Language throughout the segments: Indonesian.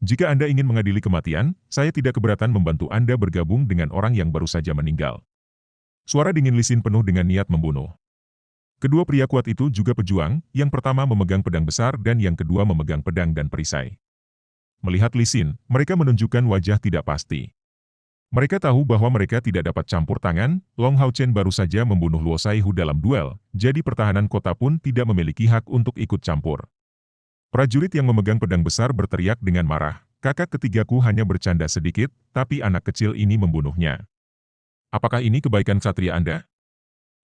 Jika Anda ingin mengadili kematian, saya tidak keberatan membantu Anda bergabung dengan orang yang baru saja meninggal. Suara dingin Li Xin penuh dengan niat membunuh. Kedua pria kuat itu juga pejuang, yang pertama memegang pedang besar dan yang kedua memegang pedang dan perisai. Melihat Li Xin, mereka menunjukkan wajah tidak pasti. Mereka tahu bahwa mereka tidak dapat campur tangan, Long Hao Chen baru saja membunuh Luo Saihu dalam duel, jadi pertahanan kota pun tidak memiliki hak untuk ikut campur. Prajurit yang memegang pedang besar berteriak dengan marah, "Kakak ketigaku hanya bercanda sedikit, tapi anak kecil ini membunuhnya. Apakah ini kebaikan ksatria Anda?"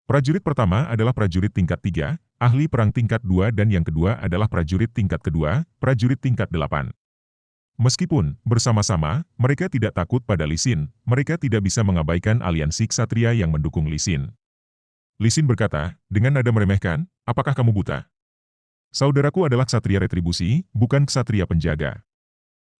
Prajurit pertama adalah prajurit tingkat 3, ahli perang tingkat 2 dan yang kedua adalah prajurit tingkat kedua, prajurit tingkat 8. Meskipun, bersama-sama, mereka tidak takut pada Li Xin, mereka tidak bisa mengabaikan aliansi ksatria yang mendukung Li Xin. Li Xin berkata, dengan nada meremehkan, "Apakah kamu buta? Saudaraku adalah ksatria retribusi, bukan ksatria penjaga.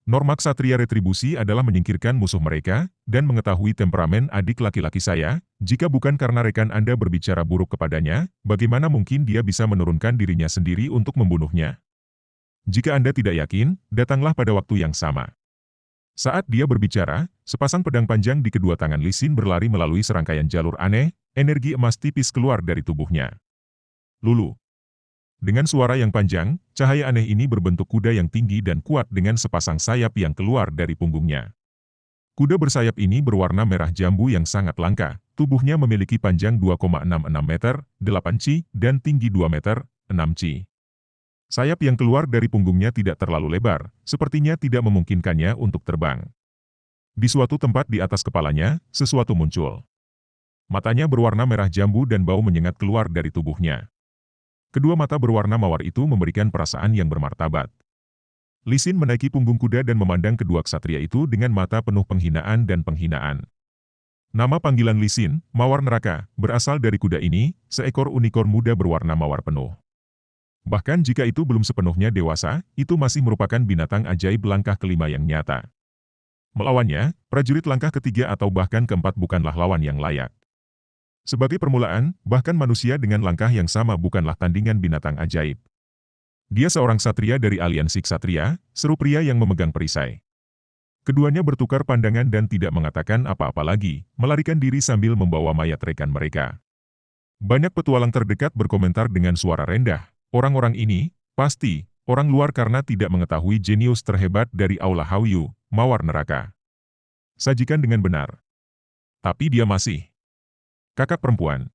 Norma ksatria retribusi adalah menyingkirkan musuh mereka, dan mengetahui temperamen adik laki-laki saya. Jika bukan karena rekan Anda berbicara buruk kepadanya, bagaimana mungkin dia bisa menurunkan dirinya sendiri untuk membunuhnya? Jika Anda tidak yakin, datanglah pada waktu yang sama." Saat dia berbicara, sepasang pedang panjang di kedua tangan Li Xin berlari melalui serangkaian jalur aneh, energi emas tipis keluar dari tubuhnya. Lulu. Dengan suara yang panjang, cahaya aneh ini berbentuk kuda yang tinggi dan kuat dengan sepasang sayap yang keluar dari punggungnya. Kuda bersayap ini berwarna merah jambu yang sangat langka, tubuhnya memiliki panjang 2,66 meter, 8 ci, dan tinggi 2 meter, 6 ci. Sayap yang keluar dari punggungnya tidak terlalu lebar, sepertinya tidak memungkinkannya untuk terbang. Di suatu tempat di atas kepalanya, sesuatu muncul. Matanya berwarna merah jambu dan bau menyengat keluar dari tubuhnya. Kedua mata berwarna mawar itu memberikan perasaan yang bermartabat. Li Xin menaiki punggung kuda dan memandang kedua ksatria itu dengan mata penuh penghinaan dan penghinaan. Nama panggilan Li Xin, Mawar Neraka, berasal dari kuda ini, seekor unicorn muda berwarna mawar penuh. Bahkan jika itu belum sepenuhnya dewasa, itu masih merupakan binatang ajaib langkah kelima yang nyata. Melawannya, prajurit langkah ketiga atau bahkan keempat bukanlah lawan yang layak. Sebagai permulaan, bahkan manusia dengan langkah yang sama bukanlah tandingan binatang ajaib. Dia seorang ksatria dari aliansi ksatria, seru pria yang memegang perisai. Keduanya bertukar pandangan dan tidak mengatakan apa-apa lagi, melarikan diri sambil membawa mayat rekan mereka. Banyak petualang terdekat berkomentar dengan suara rendah, "Orang-orang ini, pasti, orang luar karena tidak mengetahui jenius terhebat dari Aula Hauyu, Mawar Neraka. Sajikan dengan benar. Tapi dia masih kakak perempuan."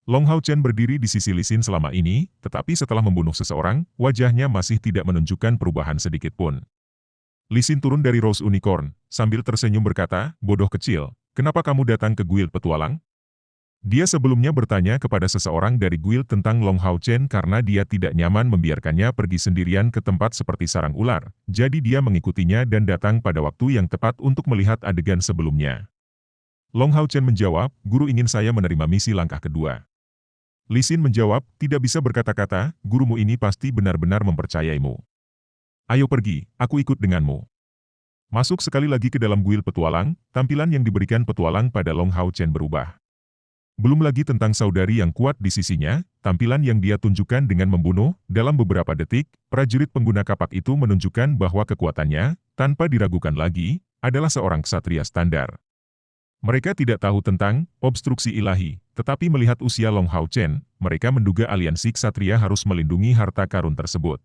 Long Hao Chen berdiri di sisi Li Xin selama ini, tetapi setelah membunuh seseorang, wajahnya masih tidak menunjukkan perubahan sedikit pun. Li Xin turun dari Rose Unicorn, sambil tersenyum berkata, "Bodoh kecil, kenapa kamu datang ke guild petualang?" Dia sebelumnya bertanya kepada seseorang dari guild tentang Long Hao Chen karena dia tidak nyaman membiarkannya pergi sendirian ke tempat seperti sarang ular, jadi dia mengikutinya dan datang pada waktu yang tepat untuk melihat adegan sebelumnya. Long Hao Chen menjawab, "Guru ingin saya menerima misi langkah kedua." Li Xin menjawab, "Tidak bisa berkata-kata, gurumu ini pasti benar-benar mempercayaimu. Ayo pergi, aku ikut denganmu." Masuk sekali lagi ke dalam guild petualang, tampilan yang diberikan petualang pada Long Hao Chen berubah. Belum lagi tentang saudari yang kuat di sisinya, tampilan yang dia tunjukkan dengan membunuh, dalam beberapa detik, prajurit pengguna kapak itu menunjukkan bahwa kekuatannya, tanpa diragukan lagi, adalah seorang ksatria standar. Mereka tidak tahu tentang obstruksi ilahi, tetapi melihat usia Long Hao Chen, mereka menduga aliansi ksatria harus melindungi harta karun tersebut.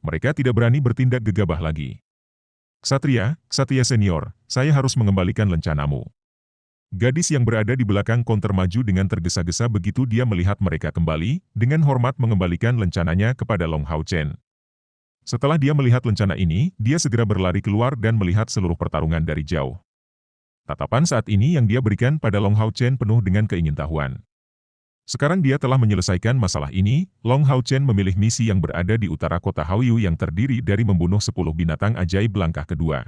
Mereka tidak berani bertindak gegabah lagi. "Ksatria senior, saya harus mengembalikan lencanamu." Gadis yang berada di belakang konter maju dengan tergesa-gesa begitu dia melihat mereka kembali, dengan hormat mengembalikan lencananya kepada Long Hao Chen. Setelah dia melihat lencana ini, dia segera berlari keluar dan melihat seluruh pertarungan dari jauh. Tatapan saat ini yang dia berikan pada Long Hao Chen penuh dengan keingintahuan. Sekarang dia telah menyelesaikan masalah ini, Long Hao Chen memilih misi yang berada di utara kota Haoyu yang terdiri dari membunuh 10 binatang ajaib langkah kedua.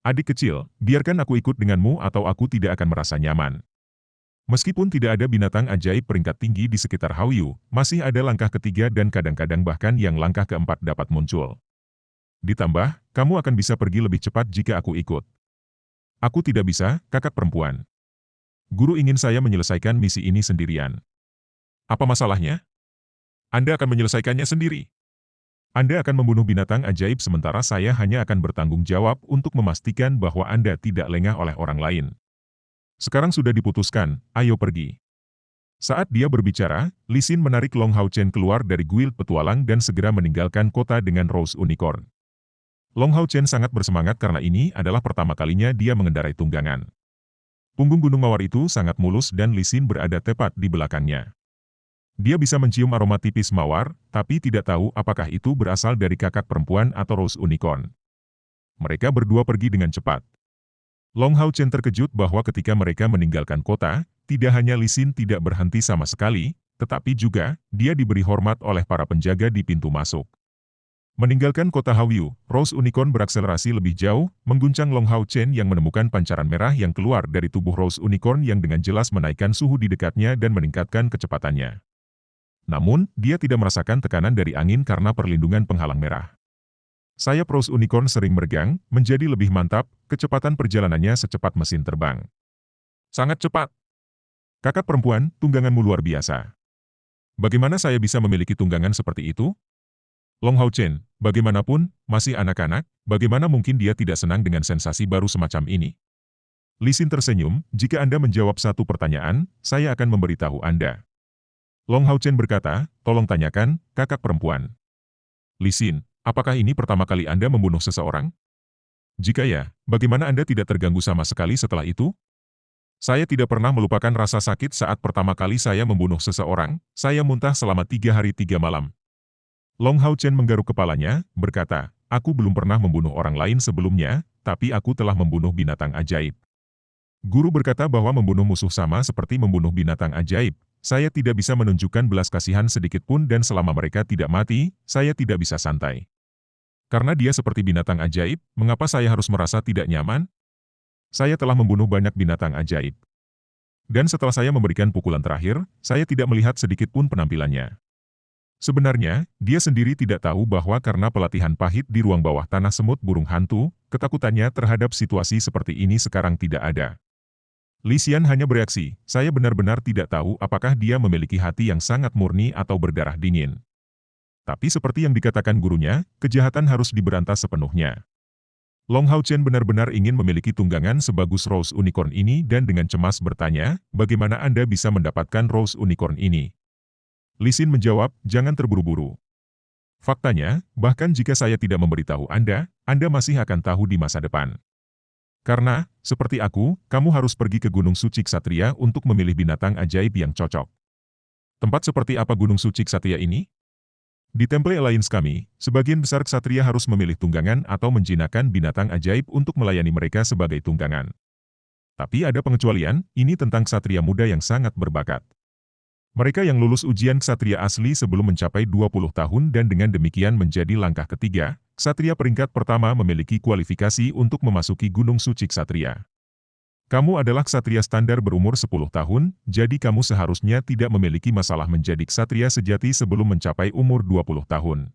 "Adik kecil, biarkan aku ikut denganmu atau aku tidak akan merasa nyaman." Meskipun tidak ada binatang ajaib peringkat tinggi di sekitar Haoyu, masih ada langkah ketiga dan kadang-kadang bahkan yang langkah keempat dapat muncul. Ditambah, kamu akan bisa pergi lebih cepat jika aku ikut. "Aku tidak bisa, kakak perempuan. Guru ingin saya menyelesaikan misi ini sendirian." "Apa masalahnya? Anda akan menyelesaikannya sendiri." Anda akan membunuh binatang ajaib sementara saya hanya akan bertanggung jawab untuk memastikan bahwa Anda tidak lengah oleh orang lain. Sekarang sudah diputuskan, ayo pergi. Saat dia berbicara, Lee Sin menarik Long Hao Chen keluar dari guild petualang dan segera meninggalkan kota dengan Rose Unicorn. Long Hao Chen sangat bersemangat karena ini adalah pertama kalinya dia mengendarai tunggangan. Punggung gunung mawar itu sangat mulus dan Lee Sin berada tepat di belakangnya. Dia bisa mencium aroma tipis mawar, tapi tidak tahu apakah itu berasal dari kakak perempuan atau Rose Unicorn. Mereka berdua pergi dengan cepat. Long Hao Chen terkejut bahwa ketika mereka meninggalkan kota, tidak hanya Lee Sin tidak berhenti sama sekali, tetapi juga dia diberi hormat oleh para penjaga di pintu masuk. Meninggalkan kota Hauyu, Rose Unicorn berakselerasi lebih jauh, mengguncang Long Hao Chen yang menemukan pancaran merah yang keluar dari tubuh Rose Unicorn yang dengan jelas menaikkan suhu di dekatnya dan meningkatkan kecepatannya. Namun, dia tidak merasakan tekanan dari angin karena perlindungan penghalang merah. Sayap Rose Unicorn sering meregang, menjadi lebih mantap, kecepatan perjalanannya secepat mesin terbang. Sangat cepat. Kakak perempuan, tungganganmu luar biasa. Bagaimana saya bisa memiliki tunggangan seperti itu? Long Hao Chen, bagaimanapun, masih anak-anak, bagaimana mungkin dia tidak senang dengan sensasi baru semacam ini? Lee Sin tersenyum, jika Anda menjawab satu pertanyaan, saya akan memberitahu Anda. Long Hao Chen berkata, tolong tanyakan, kakak perempuan. Lee Sin, apakah ini pertama kali Anda membunuh seseorang? Jika ya, bagaimana Anda tidak terganggu sama sekali setelah itu? Saya tidak pernah melupakan rasa sakit saat pertama kali saya membunuh seseorang, saya muntah selama 3 hari 3 malam. Long Hao Chen menggaruk kepalanya, berkata, aku belum pernah membunuh orang lain sebelumnya, tapi aku telah membunuh binatang ajaib. Guru berkata bahwa membunuh musuh sama seperti membunuh binatang ajaib. Saya tidak bisa menunjukkan belas kasihan sedikit pun dan selama mereka tidak mati, saya tidak bisa santai. Karena dia seperti binatang ajaib, mengapa saya harus merasa tidak nyaman? Saya telah membunuh banyak binatang ajaib. Dan setelah saya memberikan pukulan terakhir, saya tidak melihat sedikit pun penampilannya. Sebenarnya, dia sendiri tidak tahu bahwa karena pelatihan pahit di ruang bawah tanah semut burung hantu, ketakutannya terhadap situasi seperti ini sekarang tidak ada. Lee Xian hanya bereaksi, saya benar-benar tidak tahu apakah dia memiliki hati yang sangat murni atau berdarah dingin. Tapi seperti yang dikatakan gurunya, kejahatan harus diberantas sepenuhnya. Long Hao Chen benar-benar ingin memiliki tunggangan sebagus Rose Unicorn ini dan dengan cemas bertanya, bagaimana Anda bisa mendapatkan Rose Unicorn ini? Lee Sin menjawab, jangan terburu-buru. Faktanya, bahkan jika saya tidak memberitahu Anda masih akan tahu di masa depan. Karena, seperti aku, kamu harus pergi ke Gunung Suci Ksatria untuk memilih binatang ajaib yang cocok. Tempat seperti apa Gunung Suci Ksatria ini? Di Temple Alliance kami, sebagian besar ksatria harus memilih tunggangan atau menjinakkan binatang ajaib untuk melayani mereka sebagai tunggangan. Tapi ada pengecualian, ini tentang ksatria muda yang sangat berbakat. Mereka yang lulus ujian ksatria asli sebelum mencapai 20 tahun dan dengan demikian menjadi langkah ketiga, ksatria peringkat pertama memiliki kualifikasi untuk memasuki Gunung Suci Ksatria. Kamu adalah ksatria standar berumur 10 tahun, jadi kamu seharusnya tidak memiliki masalah menjadi ksatria sejati sebelum mencapai umur 20 tahun.